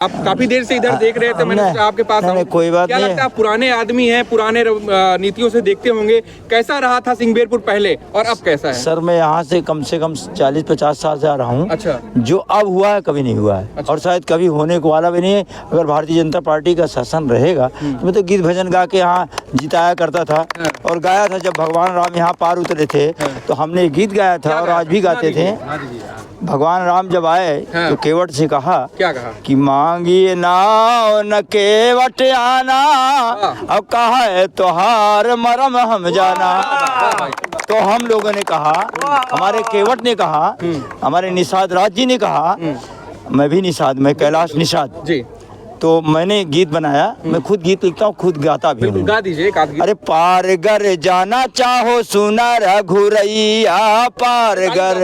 आप काफी देर से इधर देख रहे थे, मैंने सोचा आपके पास आऊं। कोई बात क्या नहीं। लगता है, आप पुराने आदमी हैं, पुराने नीतियों से देखते होंगे, कैसा रहा था सिंहबेरपुर पहले और अब कैसा है? सर मैं यहाँ से कम 40-50 साल से आ रहा हूँ। अच्छा। जो अब हुआ है कभी नहीं हुआ है। अच्छा। और शायद कभी होने को वाला भी नहीं है। अगर भारतीय जनता पार्टी का शासन रहेगा तो मैं तो गीत भजन गा के यहाँ जिताया करता था और गाया था। जब भगवान राम यहाँ पार उतरे थे तो हमने गीत गाया था और आज भी गाते थे। भगवान राम जब आए तो केवट से कहा, क्या कहा कि मांगिए नाव न केवट आना, अब कहा है तोहार मरम हम जाना। तो हम लोगों ने कहा, हमारे केवट ने कहा, हमारे निषाद राज जी ने कहा, मैं भी निषाद, मैं कैलाश निषाद जी, तो मैंने गीत बनाया। मैं खुद गीत लिखता हूँ, खुद गाता भी हूँ। गा दीजिए एक आध गीत। अरे पार गर जाना चाहो सुना रघुरैया, पार गर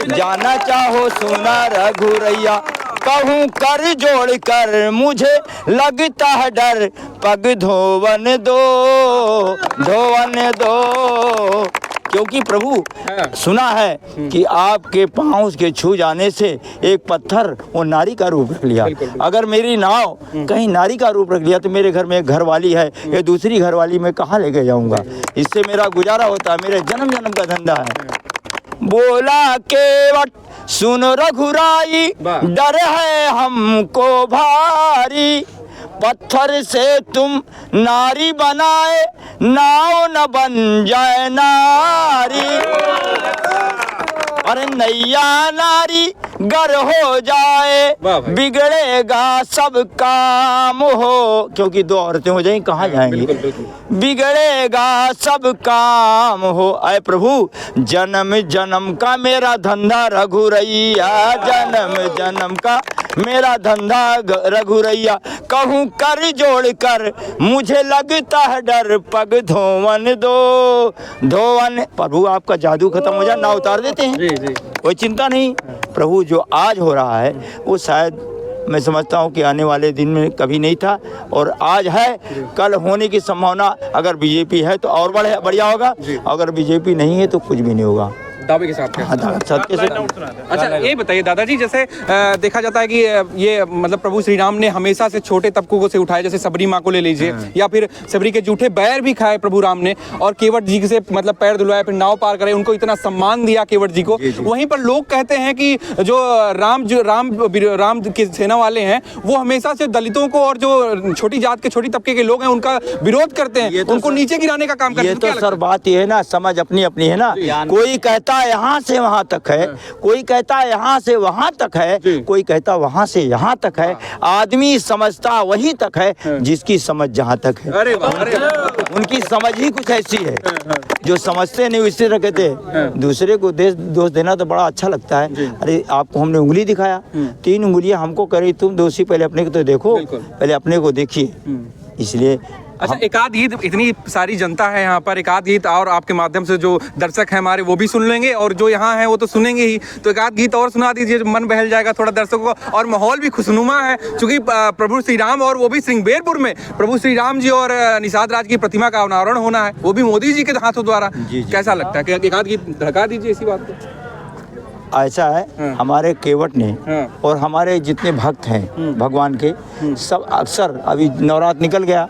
जाना चाहो सुना रघुरैया, कहूँ कर जोड़ कर मुझे लगता है डर, पग धोवन दो। क्योंकि प्रभु सुना है कि आपके पाँव के छू जाने से एक पत्थर वो नारी का रूप रख लिया। अगर मेरी नाव कहीं नारी का रूप रख लिया तो मेरे घर में एक घरवाली है, ये दूसरी घरवाली मैं कहाँ लेके जाऊंगा? इससे मेरा गुजारा होता है, मेरे जन्म जन्म का धंधा है। बोला केवट सुन रघुराई, डर है हमको भारी, पत्थर से तुम नारी बनाए, नाव न बन जाए नारी। अरे नैया नारी गर हो जाए, बिगड़ेगा सब काम हो। क्योंकि दो औरतें हो जाएंगी कहाँ जाएंगी? बिगड़ेगा सब काम हो। अय प्रभु जन्म जन्म का मेरा धंधा रघुरैया, जन्म जन्म का मेरा धंधा रघुरैया, कहूँ कर जोड़ कर मुझे लगता है डर, पग धोवन दो। प्रभु आपका जादू खत्म हो जाए ना उतार देते हैं, कोई चिंता नहीं। प्रभु जो आज हो रहा है वो शायद मैं समझता हूँ कि आने वाले दिन में कभी नहीं था और आज है, कल होने की संभावना। अगर बीजेपी है तो और बढ़िया होगा, अगर बीजेपी नहीं है तो कुछ भी नहीं होगा। दावे के साथ अच्छा ये बताइए दादाजी, जैसे देखा जाता है कि ये मतलब प्रभु श्री राम ने हमेशा से छोटे तबकों को से उठाए, जैसे सबरी माँ को ले लीजिए या फिर सबरी के जूठे बैर भी खाए प्रभु राम ने, और केवट जी से मतलब पैर धुलवाए, फिर नाव पार करे, उनको इतना सम्मान दिया केवट जी को। वहीं पर लोग कहते हैं कि जो राम के सेना वाले हैं वो हमेशा से दलितों को और जो छोटी जात के छोटी तबके के लोग हैं उनका विरोध करते हैं, उनको नीचे गिराने का काम करते हैं। ये तो सर बात ये है ना, समझ अपनी अपनी है ना। कोई कहता यहाँ से वहाँ तक है, कोई कहता यहाँ से वहाँ तक है, कोई कहता वहाँ से यहाँ तक है। आदमी समझता वहीं तक है जिसकी समझ जहाँ तक है। अरे वाह, उनकी समझ ही कुछ ऐसी है, जो समझते नहीं उससे रखे थे। दूसरे को दोष देना तो बड़ा अच्छा लगता है। अरे आपको हमने उंगली दिखाया, 3 उंगलियां हमको करी, तुम दोषी पहले अपने को तो देखो, पहले अपने को देखिए। इसलिए अच्छा एक आध गीत, इतनी सारी जनता है यहाँ पर, एक आध गीत और आपके माध्यम से जो दर्शक हैं हमारे वो भी सुन लेंगे और जो यहाँ हैं वो तो सुनेंगे ही, तो एक आध गीत और सुना दीजिए, मन बहल जाएगा थोड़ा दर्शकों को और माहौल भी खुशनुमा है। क्योंकि प्रभु श्री राम और वो भी सिंहबेरपुर में प्रभु श्री राम जी और निषाद राज की प्रतिमा का अनावरण होना है, वो भी मोदी जी के हाथों द्वारा। कैसा लगता है? एक आध गीत ढका दीजिए इसी बात को। ऐसा है हमारे केवट ने और हमारे जितने भक्त हैं भगवान के, सब अक्सर अभी नवरात्र निकल गया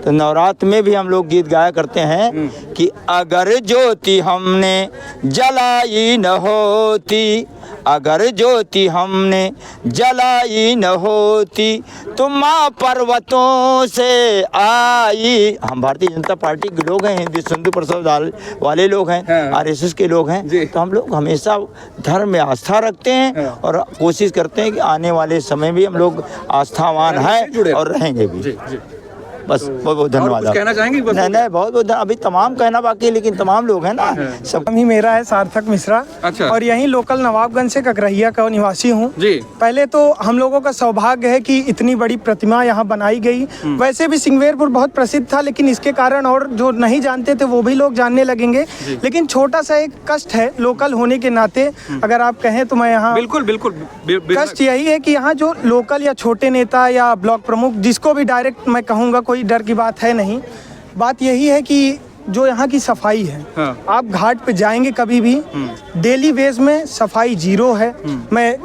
तो नवरात्र में भी हम लोग गीत गाया करते हैं कि अगर ज्योति हमने जलाई न होती, अगर ज्योति हमने जलाई न होती, तुम माँ पर्वतों से आई। हम भारतीय जनता पार्टी के लोग हैं, हिंदू परिषद वाले लोग हैं, RSS के लोग हैं, तो हम लोग हमेशा धर्म में आस्था रखते हैं और कोशिश करते हैं कि आने वाले समय भी हम लोग आस्थावान हैं और रहेंगे भी। बस बहुत बहुत धन्यवाद। कहना चाहेंगे? नहीं बहुत बहुत अभी तमाम कहना बाकी है, लेकिन तमाम लोग हैं ना। सब ही मेरा है सार्थक मिश्रा। अच्छा। और यहीं लोकल नवाबगंज से ककरहिया का निवासी हूँ। पहले तो हम लोगों का सौभाग्य है कि इतनी बड़ी प्रतिमा यहाँ बनाई गई। वैसे भी सिंहबेरपुर बहुत प्रसिद्ध था, लेकिन इसके कारण और जो नहीं जानते थे वो भी लोग जानने लगेंगे। लेकिन छोटा सा एक कष्ट है लोकल होने के नाते, अगर आप कहें तो मैं यहाँ बिल्कुल कष्ट यही है कि यहाँ जो लोकल या छोटे नेता या ब्लॉक प्रमुख, जिसको भी डायरेक्ट मैं कहूँगा, कोई डर की बात है नहीं। बात यही है कि जो यहाँ की सफाई है, आप घाट पे जाएंगे कभी भी, डेली बेस में सफाई 0 है। मैं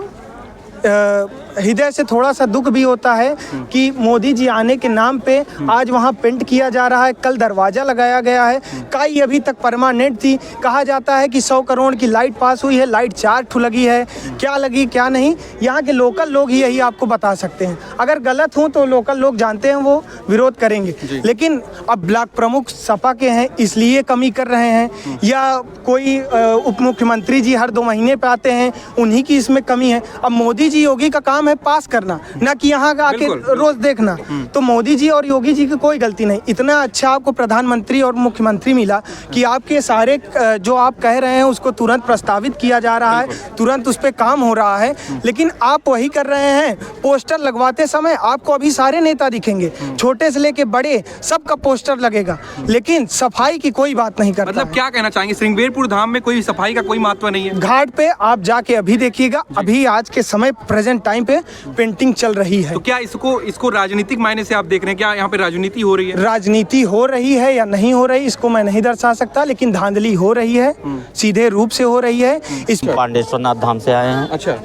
हृदय से थोड़ा सा दुख भी होता है कि मोदी जी आने के नाम पे आज वहाँ पेंट किया जा रहा है, कल दरवाजा लगाया गया है, काई अभी तक परमानेंट थी। कहा जाता है कि 100 करोड़ की लाइट पास हुई है, लाइट 4 ठू लगी है, क्या लगी क्या नहीं, यहाँ के लोकल लोग ही यही आपको बता सकते हैं। अगर गलत हूँ तो लोकल लोग जानते हैं, वो विरोध करेंगे। लेकिन अब ब्लॉक प्रमुख सपा के हैं इसलिए कमी कर रहे हैं, या कोई उप मुख्यमंत्री जी हर 2 महीने पे आते हैं उन्हीं की इसमें कमी है। अब मोदी जी योगी का काम है पास करना, ना कि यहाँ का आके रोज देखना। तो मोदी जी और योगी जी की कोई गलती नहीं। इतना अच्छा आपको प्रधानमंत्री और मुख्यमंत्री मिला कि आपके सारे जो आप कह रहे हैं उसको तुरंत प्रस्तावित किया जा रहा है, तुरंत उस पर काम हो रहा है। लेकिन आप वही कर रहे हैं, पोस्टर लगवाते समय आपको अभी सारे नेता दिखेंगे, छोटे से लेके बड़े सबका पोस्टर लगेगा, लेकिन सफाई की कोई बात नहीं करता। मतलब क्या कहना चाहेंगे, श्रृंगेरपुर धाम में कोई सफाई का कोई महत्व नहीं है? घाट पे आप जाके अभी देखिएगा, अभी आज के समय प्रेजेंट टाइम पे पेंटिंग चल रही है। तो क्या इसको राजनीतिक मायने से आप देख रहे हैं, क्या यहाँ पे राजनीति हो रही है? राजनीति हो रही है या नहीं हो रही इसको मैं नहीं दर्शा सकता, लेकिन धांधली हो रही है, सीधे रूप से हो रही है। इस पांडेश्वर नाथ धाम से आए हैं। अच्छा,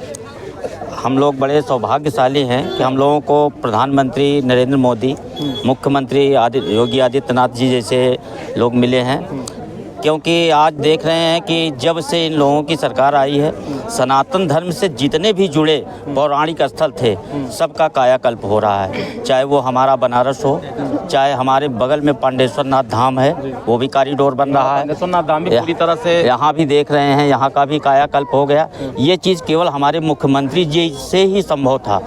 हम लोग बड़े सौभाग्यशाली हैं कि हम लोगों को प्रधानमंत्री नरेंद्र मोदी, मुख्यमंत्री योगी आदित्यनाथ जी जैसे लोग मिले हैं। क्योंकि आज देख रहे हैं कि जब से इन लोगों की सरकार आई है, सनातन धर्म से जितने भी जुड़े पौराणिक स्थल थे सबका कायाकल्प हो रहा है। चाहे वो हमारा बनारस हो, चाहे हमारे बगल में पांडेश्वर नाथ धाम है, वो भी कॉरिडोर बन रहा है। पांडेश्वर नाथ धाम भी पूरी तरह से यहाँ भी देख रहे हैं, यहाँ का भी कायाकल्प हो गया। ये चीज़ केवल हमारे मुख्यमंत्री जी से ही संभव था,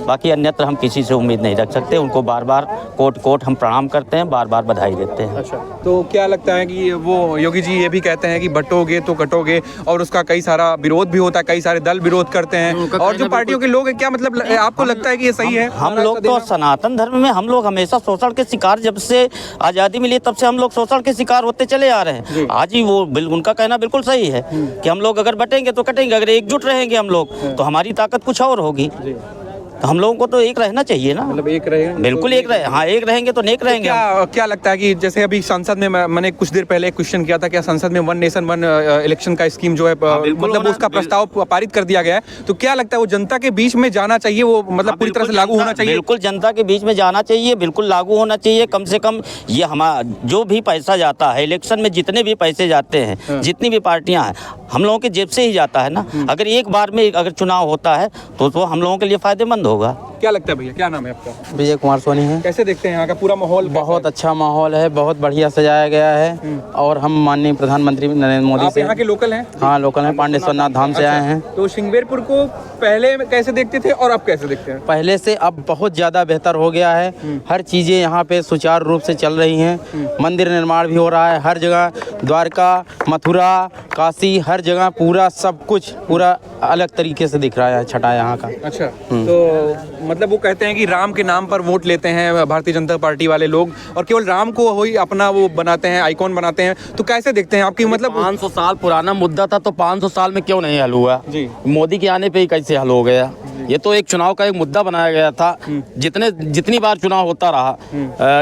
बाकी अन्यत्र हम किसी से उम्मीद नहीं रख सकते। उनको बार बार कोट हम प्रणाम करते हैं, बार बार बधाई देते हैं। अच्छा, तो क्या लगता है कि वो योगी जी ये भी कहते हैं कि बटोगे तो कटोगे, और उसका कई सारा विरोध भी होता है, कई सारे दल विरोध करते हैं, और जो पार्टियों के लोग हैं, क्या मतलब आपको लगता है कि ये सही है? हम लोग तो सनातन धर्म में हम लोग हमेशा शोषण के शिकार, जब से आज़ादी मिली तब से हम लोग शोषण के शिकार होते चले आ रहे हैं। आज ही वो उनका कहना बिल्कुल सही है कि हम लोग अगर बटेंगे तो कटेंगे, अगर एकजुट रहेंगे हम लोग तो हमारी ताकत कुछ और होगी। तो हम लोगों को तो एक रहना चाहिए ना, मतलब एक रहेगा, बिल्कुल एक रहे। हाँ, एक रहेंगे तो नेक रहेंगे। क्या लगता है कि जैसे अभी संसद में मैंने कुछ देर पहले एक क्वेश्चन किया था, क्या संसद में 1 नेशन 1 इलेक्शन का स्कीम जो है मतलब उसका प्रस्ताव पारित कर दिया गया है, तो क्या लगता है वो जनता के बीच में जाना चाहिए, वो मतलब पूरी तरह से लागू होना चाहिए? बिल्कुल जनता के बीच में जाना चाहिए, बिल्कुल लागू होना चाहिए। कम से कम ये हमारा जो भी पैसा जाता है इलेक्शन में, जितने भी पैसे जाते हैं, जितनी भी पार्टियां हैं, हम लोगों के जेब से ही जाता है ना। अगर एक बार में अगर चुनाव होता है तो हम लोगों के लिए फायदेमंद होगा। क्या लगता है भैया, क्या नाम है आपका? विजय कुमार सोनी है। कैसे देखते हैं यहाँ का पूरा माहौल? बहुत अच्छा माहौल है, बहुत बढ़िया सजाया गया है, और हम माननीय प्रधानमंत्री नरेंद्र मोदी से। यहाँ के लोकल हैं? हाँ, लोकल हैं, पांडेश्वर नाथ धाम से आए हैं। तो श्रृंगेरपुर को पहले कैसे देखते थे और अब कैसे देखते हैं? पहले से अब बहुत ज़्यादा बेहतर हो गया है। हर चीज़ें यहाँ पे सुचारू रूप से चल रही हैं। मंदिर निर्माण भी हो रहा है हर जगह, द्वारका, मथुरा, काशी, हर जगह पूरा सब कुछ पूरा अलग तरीके से दिख रहा है छठा यहाँ का। अच्छा, तो मतलब वो कहते हैं कि राम के नाम पर वोट लेते हैं भारतीय जनता पार्टी वाले लोग, और केवल राम को ही अपना वो बनाते हैं, आइकॉन बनाते हैं। तो कैसे देखते हैं आपकी, मतलब 500 साल पुराना मुद्दा था, तो 500 साल में क्यों नहीं हल हुआ? मोदी के आने पे ही कैसे हल हो गया? ये तो एक चुनाव का एक मुद्दा बनाया गया था। जितनी बार चुनाव होता रहा,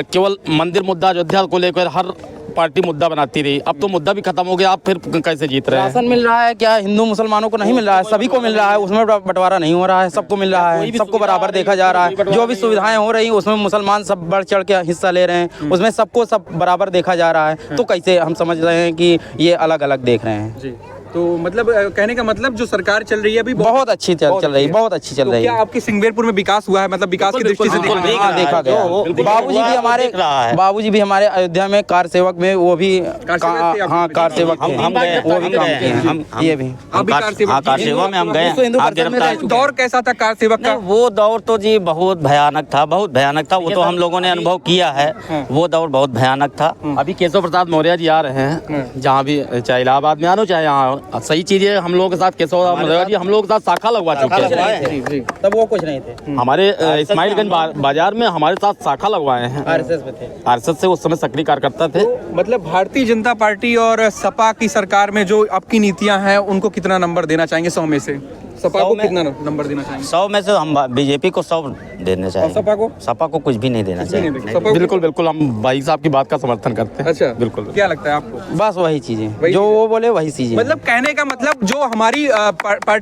केवल मंदिर मुद्दा, अयोध्या को लेकर हर पार्टी मुद्दा बनाती रही। अब तो मुद्दा भी खत्म हो गया, आप फिर कैसे जीत रहे हैं? राशन मिल रहा है क्या? हिंदू मुसलमानों को नहीं मिल रहा है, सभी को मिल रहा है, उसमें बंटवारा नहीं हो रहा है, सबको मिल रहा है, सबको बराबर देखा जा रहा है। जो भी सुविधाएं हो रही उसमें मुसलमान सब बढ़ चढ़ के हिस्सा ले रहे हैं, उसमें सबको सब बराबर देखा जा रहा है। तो कैसे हम समझ रहे हैं कि ये अलग अलग देख रहे हैं? तो मतलब कहने का मतलब जो सरकार चल रही है अभी बहुत अच्छी चल रही है, बहुत अच्छी चल रही है। क्या आपके श्रृंगेरपुर में विकास हुआ है, मतलब विकास की दृष्टि से देखा गया? बाबूजी भी हमारे अयोध्या में कार सेवक में वो भी कार सेवक थे, वो भी काम किए हैं। ये भी कार सेवा में हम गए। दौर कैसा था कार सेवक का? वो दौर तो जी बहुत भयानक था, बहुत भयानक था। वो तो हम लोगों ने अनुभव किया है, वो दौर बहुत भयानक था। अभी केशव प्रसाद मौर्य जी आ रहे हैं, जहाँ भी, चाहे इलाहाबाद में आनो चाहे यहाँ, सही चीज है। हम लोगों के साथ केशव जी हम लोगों के साथ शाखा लगवा चुके हैं, तब वो कुछ नहीं थे। हमारे इस्माइलगंज बाजार में हमारे साथ शाखा लगवाए हैं। आरएसएस में थे, आरएसएस से उस समय सक्रिय कार्यकर्ता थे। मतलब भारतीय जनता पार्टी और सपा की सरकार में जो आपकी नीतियां हैं उनको कितना नंबर देना चाहेंगे 100 में से? सपा को कितना नंबर देना चाहेंगे? 100 में से हम बीजेपी को 100 देना चाहेंगे। सपा को कुछ भी नहीं देना चाहिए। बिल्कुल हम भाई साहब की बात का समर्थन करते हैं। अच्छा, बिल्कुल। क्या लगता है आपको? बस वही चीजें जो वो बोले वही चीजें। मतलब कहने का मतलब जो हमारी पार्टी